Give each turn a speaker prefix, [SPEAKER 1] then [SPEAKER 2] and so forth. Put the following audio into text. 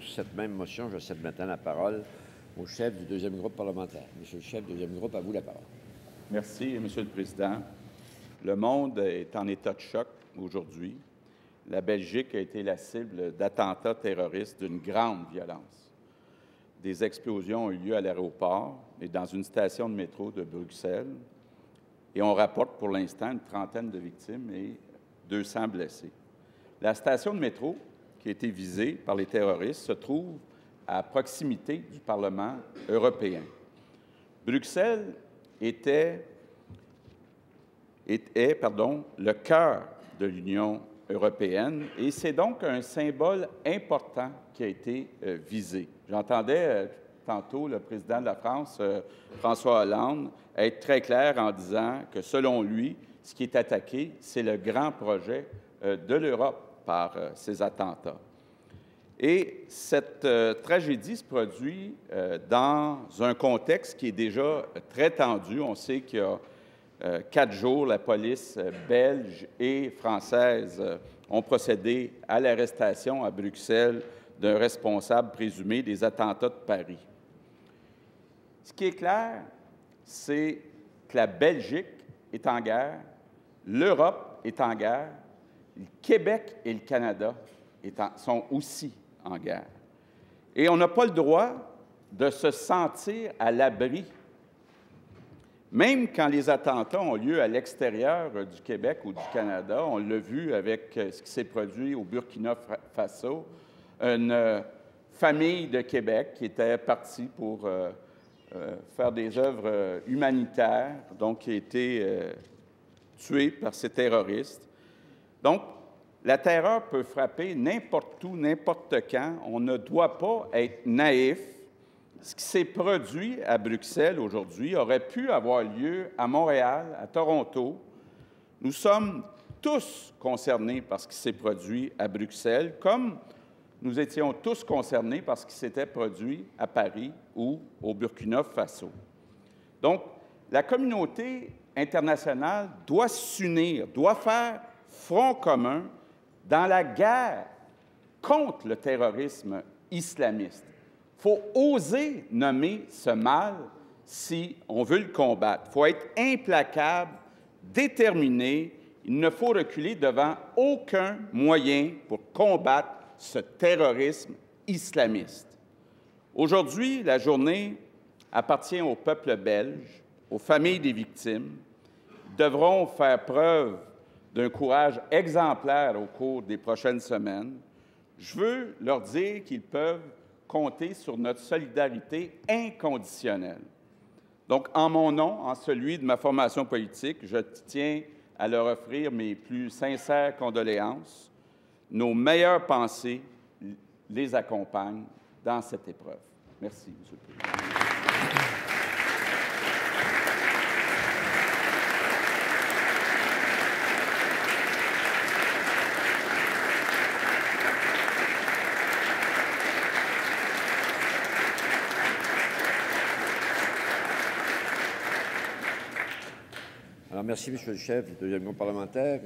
[SPEAKER 1] Sur cette même motion, je cède maintenant la parole au chef du deuxième groupe parlementaire. Monsieur le chef du deuxième groupe, à vous la parole.
[SPEAKER 2] Merci, Monsieur le Président. Le monde est en état de choc aujourd'hui. La Belgique a été la cible d'attentats terroristes d'une grande violence. Des explosions ont eu lieu à l'aéroport et dans une station de métro de Bruxelles. Et on rapporte pour l'instant une trentaine de victimes et 200 blessés. La station de métro qui a été visée par les terroristes se trouve à proximité du Parlement européen. Bruxelles était le cœur de l'Union européenne et c'est donc un symbole important qui a été visé. J'entendais tantôt le président de la France, François Hollande, être très clair en disant que, selon lui, ce qui est attaqué, c'est le grand projet de l'Europe par ces attentats. Et cette tragédie se produit dans un contexte qui est déjà très tendu. On sait qu'il y a 4 jours, la police belge et française ont procédé à l'arrestation à Bruxelles d'un responsable présumé des attentats de Paris. Ce qui est clair, c'est que la Belgique est en guerre, l'Europe est en guerre, le Québec et le Canada sont aussi en guerre. Et on n'a pas le droit de se sentir à l'abri. Même quand les attentats ont lieu à l'extérieur du Québec ou du Canada, on l'a vu avec ce qui s'est produit au Burkina Faso, une famille de Québec qui était partie pour faire des œuvres humanitaires, donc qui a été tuée par ces terroristes. Donc, la terreur peut frapper n'importe où, n'importe quand. On ne doit pas être naïf. Ce qui s'est produit à Bruxelles aujourd'hui aurait pu avoir lieu à Montréal, à Toronto. Nous sommes tous concernés par ce qui s'est produit à Bruxelles, comme nous étions tous concernés par ce qui s'était produit à Paris ou au Burkina Faso. Donc, la communauté internationale doit s'unir, doit faire front commun dans la guerre contre le terrorisme islamiste. Il faut oser nommer ce mal si on veut le combattre. Il faut être implacable, déterminé. Il ne faut reculer devant aucun moyen pour combattre ce terrorisme islamiste. Aujourd'hui, la journée appartient au peuple belge, aux familles des victimes. Ils devront faire preuve d'un courage exemplaire au cours des prochaines semaines. Je veux leur dire qu'ils peuvent compter sur notre solidarité inconditionnelle. Donc, en mon nom, en celui de ma formation politique, je tiens à leur offrir mes plus sincères condoléances. Nos meilleures pensées les accompagnent dans cette épreuve. Merci, Monsieur le Président.
[SPEAKER 1] Alors, merci, Monsieur le chef du deuxième groupe parlementaire.